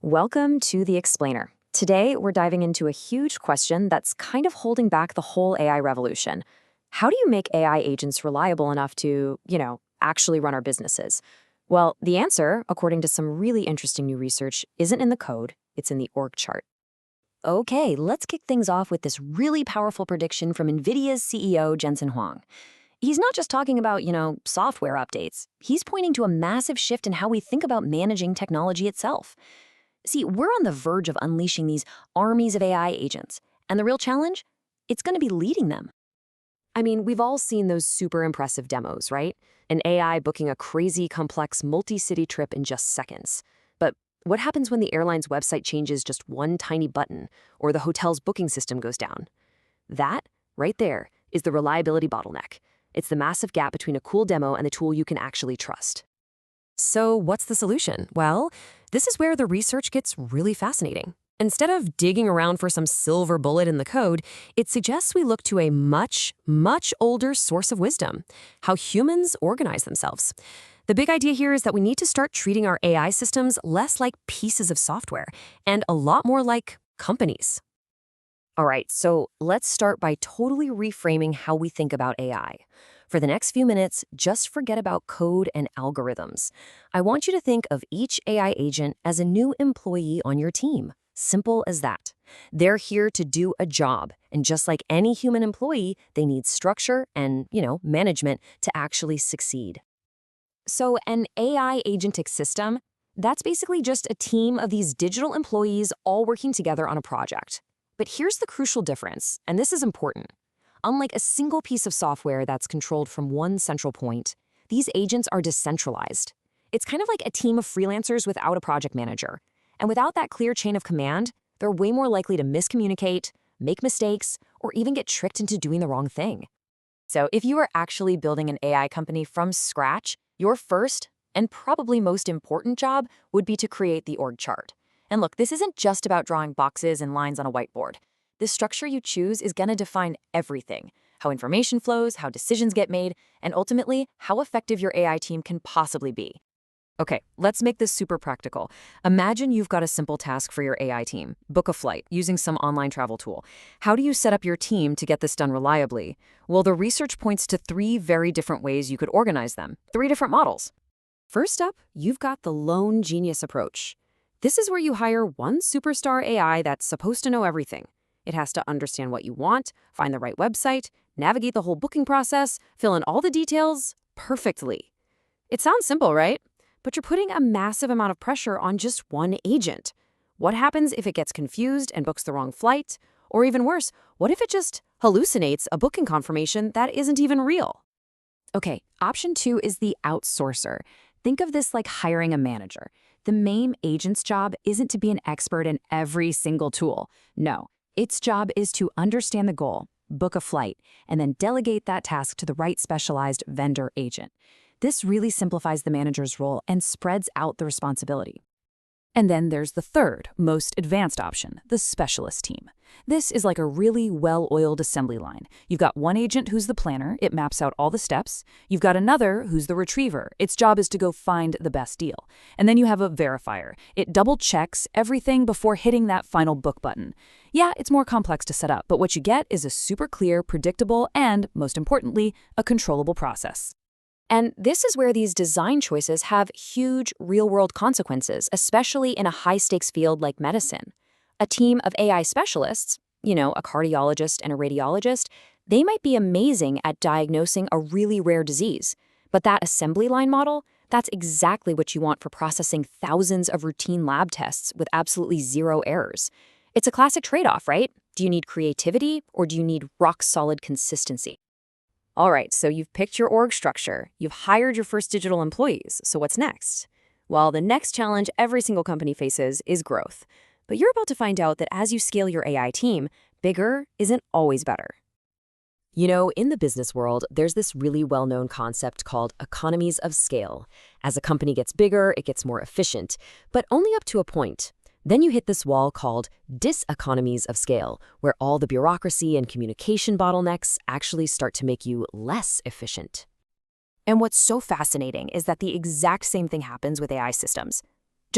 Welcome to The Explainer. Today, we're diving into a huge question that's kind of holding back the whole AI revolution. How do you make AI agents reliable enough to, actually run our businesses? Well, the answer, according to some really interesting new research, isn't in the code, it's in the org chart. Okay, let's kick things off with this really powerful prediction from NVIDIA's CEO, Jensen Huang. He's not just talking about, software updates. He's pointing to a massive shift in how we think about managing technology itself. See, we're on the verge of unleashing these armies of AI agents. And the real challenge? It's going to be leading them. I mean, we've all seen those super impressive demos, right? An AI booking a crazy, complex, multi-city trip in just seconds. But what happens when the airline's website changes just one tiny button, or the hotel's booking system goes down? That, right there, is the reliability bottleneck. It's the massive gap between a cool demo and the tool you can actually trust. So what's the solution? Well, this is where the research gets really fascinating. Instead of digging around for some silver bullet in the code, it suggests we look to a much, much older source of wisdom: how humans organize themselves. The big idea here is that we need to start treating our AI systems less like pieces of software and a lot more like companies. All right, so let's start by totally reframing how we think about AI. For the next few minutes, just forget about code and algorithms. I want you to think of each AI agent as a new employee on your team. Simple as that. They're here to do a job, and just like any human employee, they need structure and, management to actually succeed. So an AI agentic system, that's basically just a team of these digital employees all working together on a project. But here's the crucial difference, and this is important. Unlike a single piece of software that's controlled from one central point, these agents are decentralized. It's kind of like a team of freelancers without a project manager. And without that clear chain of command, they're way more likely to miscommunicate, make mistakes, or even get tricked into doing the wrong thing. So if you are actually building an AI company from scratch, your first and probably most important job would be to create the org chart. And look, this isn't just about drawing boxes and lines on a whiteboard. The structure you choose is going to define everything: how information flows, how decisions get made, and ultimately, how effective your AI team can possibly be. Okay, let's make this super practical. Imagine you've got a simple task for your AI team: book a flight using some online travel tool. How do you set up your team to get this done reliably? Well, the research points to 3 very different ways you could organize them, 3 different models. First up, you've got the lone genius approach. This is where you hire one superstar AI that's supposed to know everything. It has to understand what you want, find the right website, navigate the whole booking process, fill in all the details perfectly. It sounds simple, right? But you're putting a massive amount of pressure on just one agent. What happens if it gets confused and books the wrong flight? Or even worse, what if it just hallucinates a booking confirmation that isn't even real? Okay, option 2 is the outsourcer. Think of this like hiring a manager. The main agent's job isn't to be an expert in every single tool. No. Its job is to understand the goal, book a flight, and then delegate that task to the right specialized vendor agent. This really simplifies the manager's role and spreads out the responsibility. And then there's the third, most advanced option, the specialist team. This is like a really well-oiled assembly line. You've got one agent who's the planner. It maps out all the steps. You've got another who's the retriever. Its job is to go find the best deal. And then you have a verifier. It double-checks everything before hitting that final book button. Yeah, it's more complex to set up, but what you get is a super clear, predictable, and, most importantly, a controllable process. And this is where these design choices have huge real-world consequences, especially in a high-stakes field like medicine. A team of AI specialists, a cardiologist and a radiologist, they might be amazing at diagnosing a really rare disease. But that assembly line model, that's exactly what you want for processing thousands of routine lab tests with absolutely 0 errors. It's a classic trade-off, right? Do you need creativity or do you need rock-solid consistency? All right, so you've picked your org structure, you've hired your first digital employees, so what's next? Well, the next challenge every single company faces is growth. But you're about to find out that as you scale your AI team, bigger isn't always better. In the business world, there's this really well-known concept called economies of scale. As a company gets bigger, it gets more efficient, but only up to a point. Then you hit this wall called diseconomies of scale, where all the bureaucracy and communication bottlenecks actually start to make you less efficient. And what's so fascinating is that the exact same thing happens with AI systems.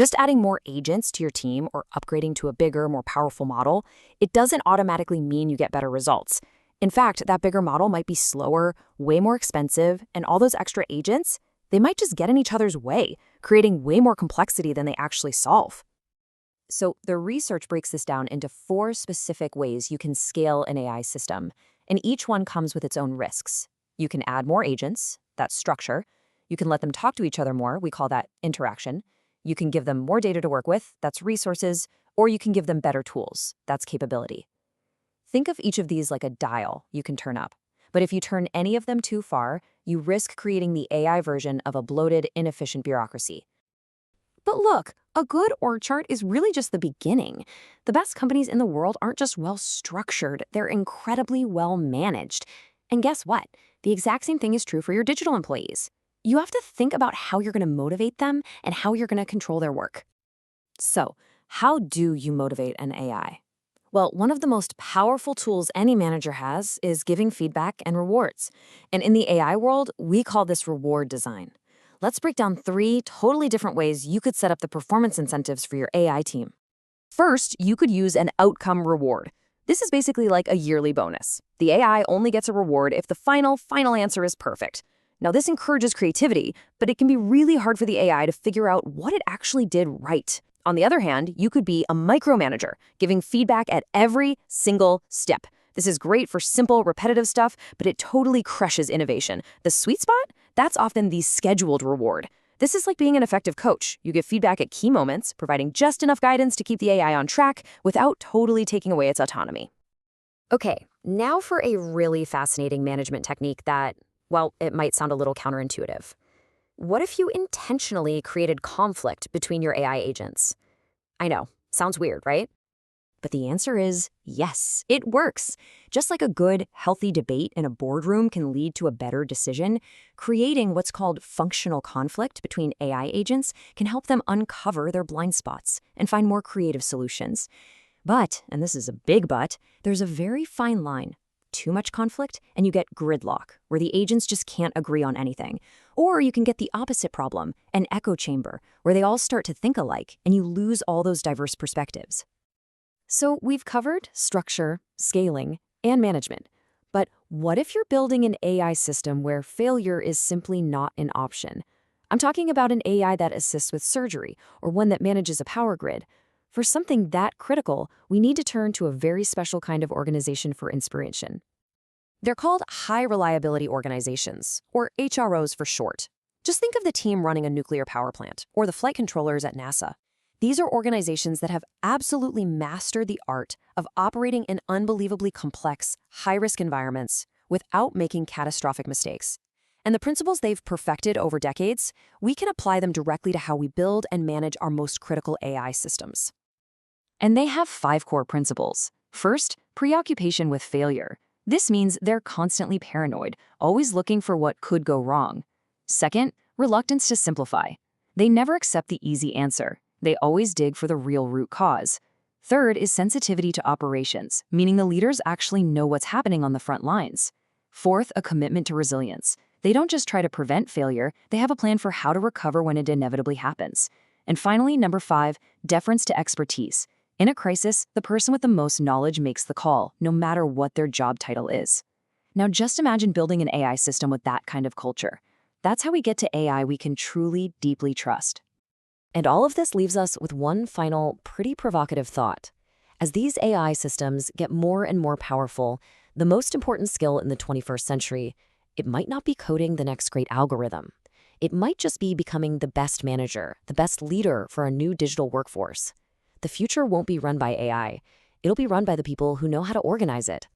Just adding more agents to your team or upgrading to a bigger, more powerful model, it doesn't automatically mean you get better results. In fact, that bigger model might be slower, way more expensive, and all those extra agents, they might just get in each other's way, creating way more complexity than they actually solve. So the research breaks this down into 4 specific ways you can scale an AI system, and each one comes with its own risks. You can add more agents, that's structure. You can let them talk to each other more, we call that interaction. You can give them more data to work with, that's resources, or you can give them better tools, that's capability. Think of each of these like a dial you can turn up. But if you turn any of them too far, you risk creating the AI version of a bloated, inefficient bureaucracy. But look, a good org chart is really just the beginning. The best companies in the world aren't just well-structured, they're incredibly well-managed. And guess what? The exact same thing is true for your digital employees. You have to think about how you're going to motivate them and how you're going to control their work. So, how do you motivate an AI? Well, one of the most powerful tools any manager has is giving feedback and rewards. And in the AI world, we call this reward design. Let's break down 3 totally different ways you could set up the performance incentives for your AI team. First, you could use an outcome reward. This is basically like a yearly bonus. The AI only gets a reward if the final answer is perfect. Now, this encourages creativity, but it can be really hard for the AI to figure out what it actually did right. On the other hand, you could be a micromanager, giving feedback at every single step. This is great for simple, repetitive stuff, but it totally crushes innovation. The sweet spot? That's often the scheduled reward. This is like being an effective coach. You give feedback at key moments, providing just enough guidance to keep the AI on track without totally taking away its autonomy. Okay, now for a really fascinating management technique that, well, it might sound a little counterintuitive. What if you intentionally created conflict between your AI agents? I know, sounds weird, right? But the answer is yes, it works. Just like a good, healthy debate in a boardroom can lead to a better decision, creating what's called functional conflict between AI agents can help them uncover their blind spots and find more creative solutions. But, and this is a big but, there's a very fine line. Too much conflict, and you get gridlock, where the agents just can't agree on anything. Or you can get the opposite problem, an echo chamber, where they all start to think alike, and you lose all those diverse perspectives. So we've covered structure, scaling, and management. But what if you're building an AI system where failure is simply not an option? I'm talking about an AI that assists with surgery, or one that manages a power grid. For something that critical, we need to turn to a very special kind of organization for inspiration. They're called high reliability organizations, or HROs for short. Just think of the team running a nuclear power plant, or the flight controllers at NASA. These are organizations that have absolutely mastered the art of operating in unbelievably complex, high-risk environments without making catastrophic mistakes. And the principles they've perfected over decades, we can apply them directly to how we build and manage our most critical AI systems. And they have 5 core principles. First, preoccupation with failure. This means they're constantly paranoid, always looking for what could go wrong. Second, reluctance to simplify. They never accept the easy answer. They always dig for the real root cause. Third is sensitivity to operations, meaning the leaders actually know what's happening on the front lines. Fourth, a commitment to resilience. They don't just try to prevent failure, they have a plan for how to recover when it inevitably happens. And finally, number 5, deference to expertise. In a crisis, the person with the most knowledge makes the call, no matter what their job title is. Now just imagine building an AI system with that kind of culture. That's how we get to AI we can truly, deeply trust. And all of this leaves us with one final, pretty provocative thought. As these AI systems get more and more powerful, the most important skill in the 21st century, it might not be coding the next great algorithm. It might just be becoming the best manager, the best leader for a new digital workforce. The future won't be run by AI. It'll be run by the people who know how to organize it.